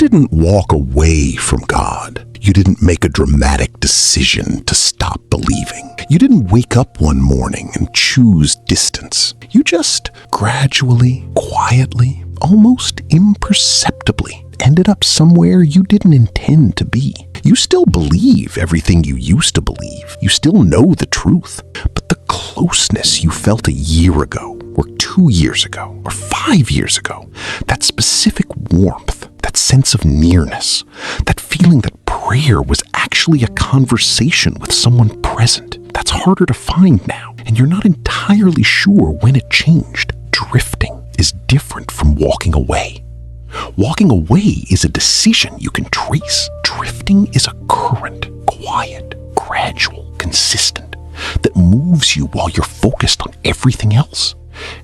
didn't walk away from God. You didn't make a dramatic decision to stop believing. You didn't wake up one morning and choose distance. You just gradually, quietly, almost imperceptibly ended up somewhere you didn't intend to be. You still believe everything you used to believe. You still know the truth. But the closeness you felt a year ago, or 2 years ago, or 5 years ago, that specific warmth, that sense of nearness, that feeling that prayer was actually a conversation with someone present, that's harder to find now, and you're not entirely sure when it changed. Drifting is different from walking away. Walking away is a decision you can trace. Drifting is a current, quiet, gradual, consistent, that moves you while you're focused on everything else.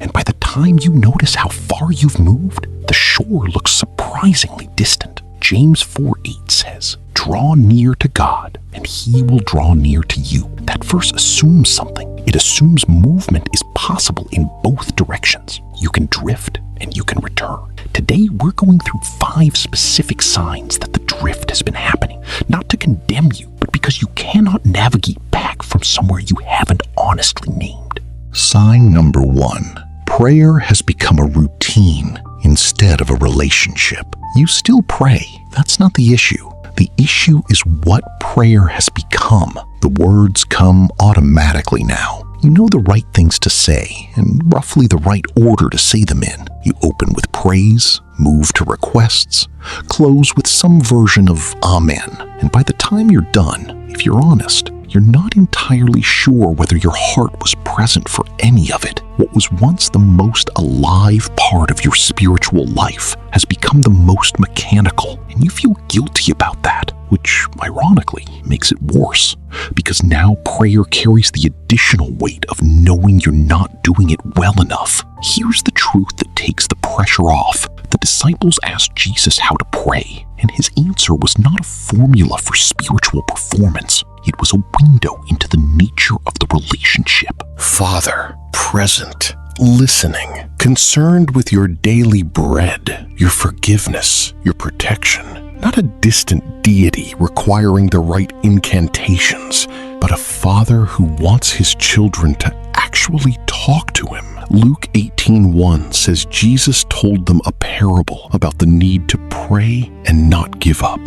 And by the time you notice how far you've moved, the shore looks surprisingly distant. James 4:8 says, "Draw near to God, and He will draw near to you." That verse assumes something. It assumes movement is possible in both directions. You can drift and you can return. Today, we're going through 5 specific signs that the drift has been happening, not to condemn you, but because you cannot navigate back from somewhere you haven't honestly named. Sign number 1. Prayer has become a routine instead of a relationship. You still pray. That's not the issue. The issue is what prayer has become. The words come automatically now. You know the right things to say and roughly the right order to say them in. You open with praise, move to requests, close with some version of amen. And by the time you're done, if you're honest, you're not entirely sure whether your heart was present for any of it. What was once the most alive part of your spiritual life has become the most mechanical, and you feel guilty about that, which ironically makes it worse, because now prayer carries the additional weight of knowing you're not doing it well enough. Here's the truth that takes the pressure off. The disciples asked Jesus how to pray, and his answer was not a formula for spiritual performance. It was a window into the nature of the relationship. Father, present, listening, concerned with your daily bread, your forgiveness, your protection. Not a distant deity requiring the right incantations, but a father who wants his children to actually talk to him. Luke 18:1 says Jesus told them a parable about the need to pray and not give up.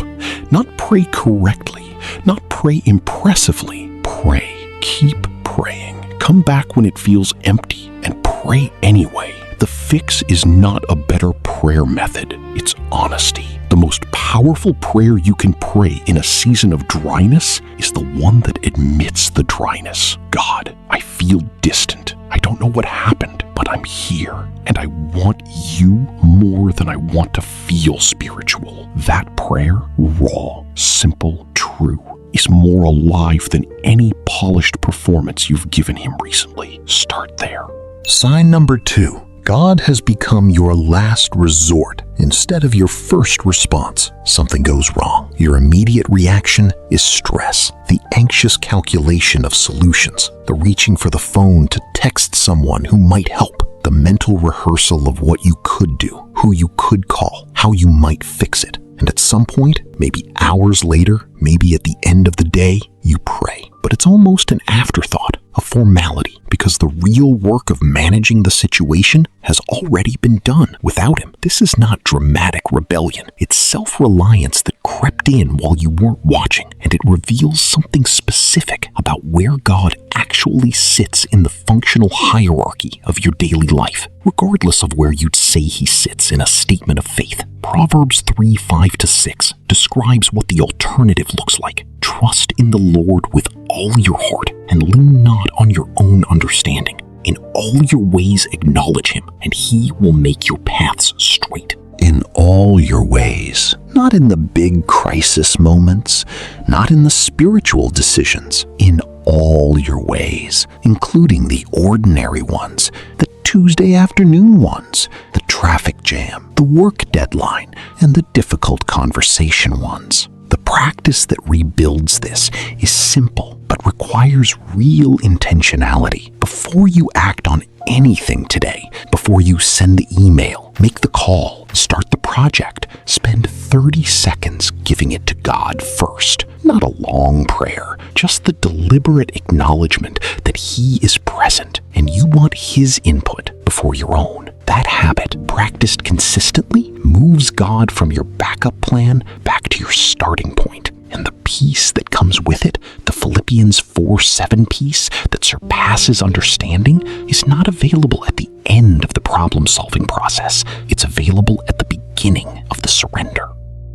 Not pray correctly, not pray impressively. Pray. Keep praying. Come back when it feels empty and pray anyway. The fix is not a better prayer method. It's honesty. The most powerful prayer you can pray in a season of dryness is the one that admits the dryness. God, I feel distant. I don't know what happened, but I'm here, and I want you more than I want to feel spiritual. That prayer, raw, simple, true, is more alive than any polished performance you've given him recently. Start there. Sign number 2. God has become your last resort instead of your first response. Something goes wrong. Your immediate reaction is stress, the anxious calculation of solutions, the reaching for the phone to text someone who might help, the mental rehearsal of what you could do, who you could call, how you might fix it. And at some point, maybe hours later, maybe at the end of the day, you pray. But it's almost an afterthought, a formality, because the real work of managing the situation has already been done without him. This is not dramatic rebellion. It's self-reliance that crept in while you weren't watching, and it reveals something specific about where God actually sits in the functional hierarchy of your daily life, regardless of where you'd say he sits in a statement of faith. Proverbs 3:5-6 describes what the alternative looks like. Trust in the Lord with all your heart and lean not on your own understanding. In all your ways acknowledge him, and he will make your paths straight. In all your ways, not in the big crisis moments, not in the spiritual decisions, in all your ways, including the ordinary ones, the Tuesday afternoon ones, the traffic jam, the work deadline, and the difficult conversation ones. The practice that rebuilds this is simple, but requires real intentionality. Before you act on anything today, before you send the email, make the call, start the project, Spend 30 seconds giving it to God first. Not a long prayer, just the deliberate acknowledgement that He is present and you want His input before your own. That habit, practiced consistently, moves God from your backup plan back to your starting point. And the peace that comes with it, the Philippians 4:7 peace that surpasses understanding, is not available at the end of the problem-solving process. It's available at the beginning of the surrender.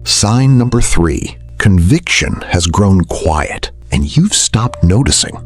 Sign number 3. Conviction has grown quiet, and you've stopped noticing.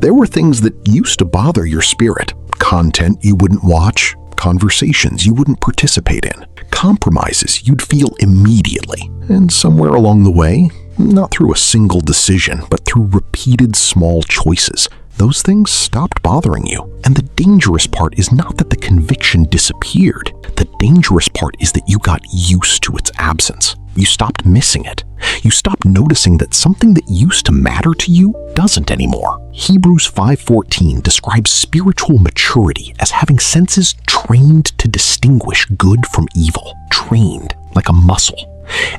There were things that used to bother your spirit. Content you wouldn't watch, conversations you wouldn't participate in, compromises you'd feel immediately. And somewhere along the way, not through a single decision, but through repeated small choices, those things stopped bothering you. And the dangerous part is not that the conviction disappeared. The dangerous part is that you got used to its absence. You stopped missing it. You stopped noticing that something that used to matter to you doesn't anymore. Hebrews 5:14 describes spiritual maturity as having senses trained to distinguish good from evil, trained like a muscle.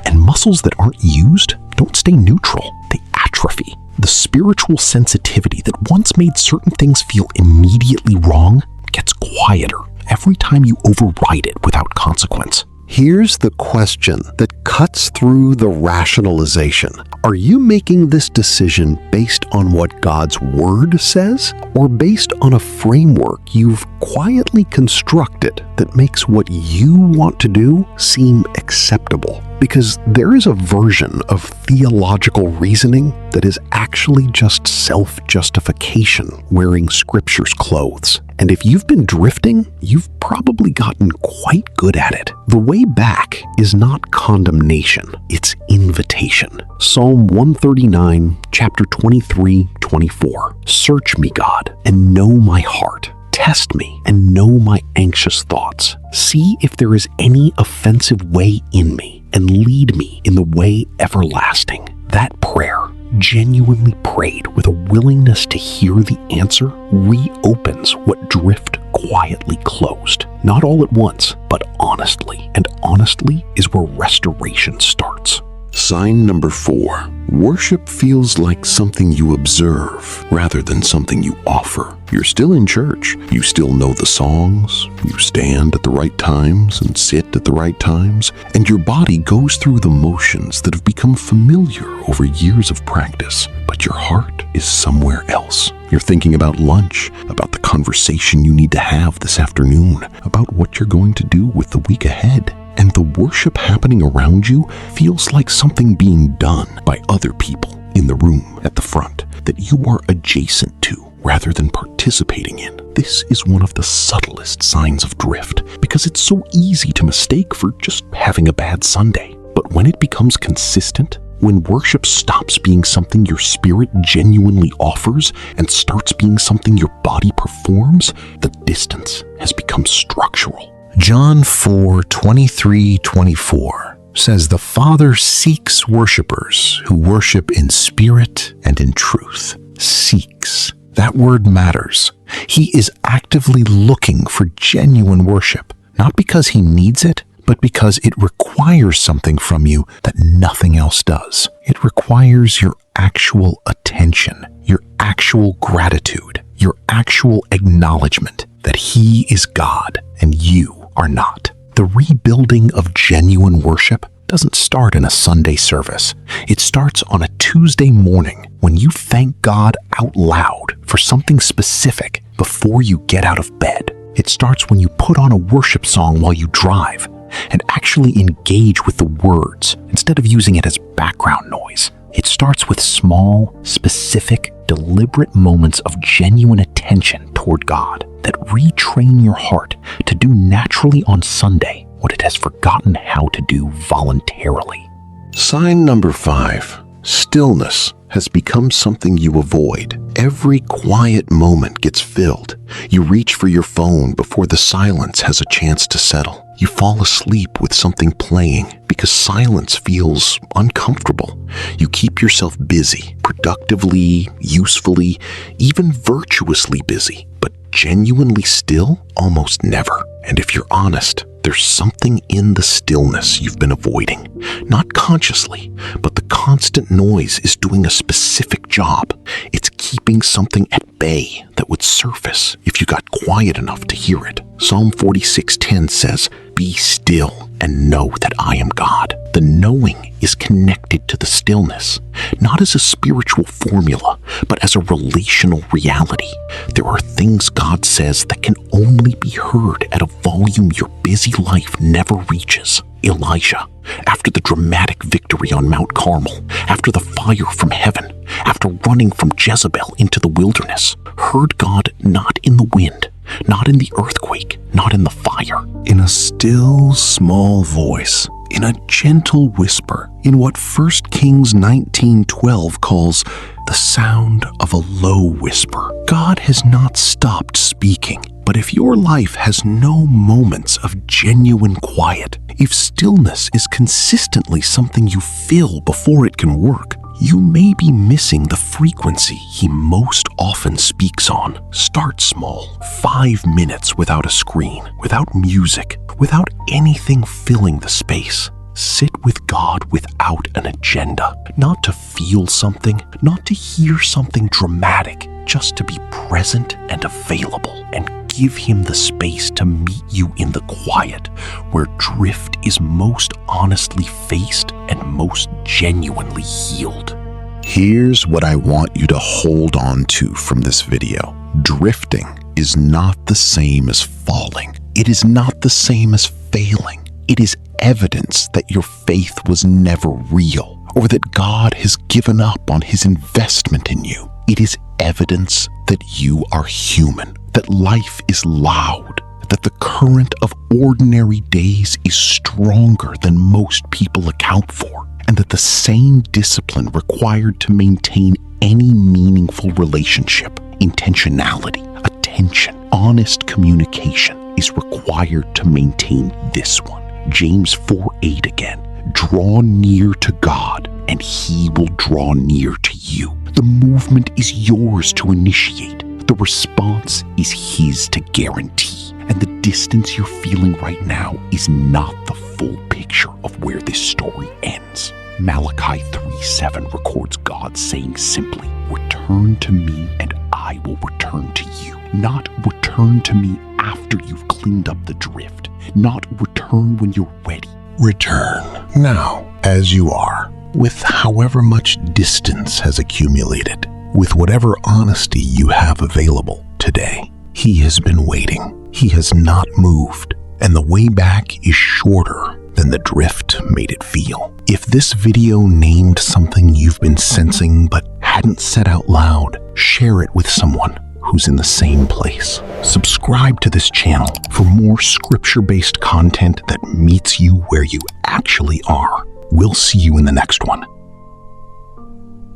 And muscles that aren't used don't stay neutral, they atrophy. The spiritual sensitivity that once made certain things feel immediately wrong gets quieter every time you override it without consequence. Here's the question that cuts through the rationalization. Are you making this decision based on what God's Word says, or based on a framework you've quietly constructed that makes what you want to do seem acceptable? Because there is a version of theological reasoning that is actually just self-justification wearing Scripture's clothes. And if you've been drifting, you've probably gotten quite good at it. The way back is not condemnation, it's invitation. Psalm 139, chapter 23-24. Search me, God, and know my heart. Test me and know my anxious thoughts. See if there is any offensive way in me, and lead me in the way everlasting. That prayer, genuinely prayed with a willingness to hear the answer, reopens what drift quietly closed. Not all at once, but honestly. And honestly is where restoration starts. Sign number 4. Worship feels like something you observe rather than something you offer. You're still in church. You still know the songs. You stand at the right times and sit at the right times. And your body goes through the motions that have become familiar over years of practice. But your heart is somewhere else. You're thinking about lunch, about the conversation you need to have this afternoon, about what you're going to do with the week ahead. And the worship happening around you feels like something being done by other people in the room at the front that you are adjacent to rather than participating in. This is one of the subtlest signs of drift because it's so easy to mistake for just having a bad Sunday. But when it becomes consistent, when worship stops being something your spirit genuinely offers and starts being something your body performs, the distance has become structural. John 4:23-24 says the Father seeks worshipers who worship in spirit and in truth. Seeks. That word matters. He is actively looking for genuine worship, not because he needs it, but because it requires something from you that nothing else does. It requires your actual attention, your actual gratitude, your actual acknowledgement that he is God and you are not. The rebuilding of genuine worship doesn't start in a Sunday service. It starts on a Tuesday morning when you thank God out loud for something specific before you get out of bed. It starts when you put on a worship song while you drive and actually engage with the words instead of using it as background noise. It starts with small, specific, deliberate moments of genuine attention toward God that retrain your heart to do naturally on Sunday what it has forgotten how to do voluntarily. Sign number 5. Stillness has become something you avoid. Every quiet moment gets filled. You reach for your phone before the silence has a chance to settle. You fall asleep with something playing because silence feels uncomfortable. You keep yourself busy, productively, usefully, even virtuously busy, but genuinely still, almost never. And if you're honest, There's something in the stillness you've been avoiding, not consciously, but the constant noise is doing a specific job. It's keeping something at bay that would surface if you got quiet enough to hear it. Psalm 46:10 says, "Be still and know that I am God." The knowing is connected to the stillness, not as a spiritual formula, but as a relational reality. There are things God says that can only be heard at a volume your busy life never reaches. Elijah, after the dramatic victory on Mount Carmel, after the fire from heaven, after running from Jezebel into the wilderness, heard God not in the wind, not in the earthquake, not in the fire. In a still, small voice, in a gentle whisper, in what 1 Kings 19:12 calls the sound of a low whisper. God has not stopped speaking, but if your life has no moments of genuine quiet, if stillness is consistently something you fill before it can work, you may be missing the frequency he most often speaks on. Start small. 5 minutes without a screen, without music, without anything filling the space. Sit with God without an agenda, not to feel something, not to hear something dramatic, just to be present and available, and give him the space to meet you in the quiet, where drift is most honestly faced and most genuinely healed. Here's what I want you to hold on to from this video. Drifting is not the same as falling. It is not the same as failing. It is evidence that your faith was never real, or that God has given up on his investment in you. It is evidence that you are human, that life is loud, that the current of ordinary days is stronger than most people account for, and that the same discipline required to maintain any meaningful relationship, intentionality, attention, honest communication, is required to maintain this one. James 4:8 again. Draw near to God, and he will draw near to you. The movement is yours to initiate. The response is his to guarantee. And the distance you're feeling right now is not the full picture of where this story ends. Malachi 3:7 records God saying simply, "Return to me and I will return to you." Not return to me after you've cleaned up the drift. Not return when you're ready. Return now as you are, with however much distance has accumulated, with whatever honesty you have available today. He has been waiting. He has not moved, and the way back is shorter than the drift made it feel. If this video named something you've been sensing but hadn't said out loud, share it with someone who's in the same place. Subscribe to this channel for more scripture-based content that meets you where you actually are. We'll see you in the next one.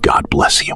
God bless you.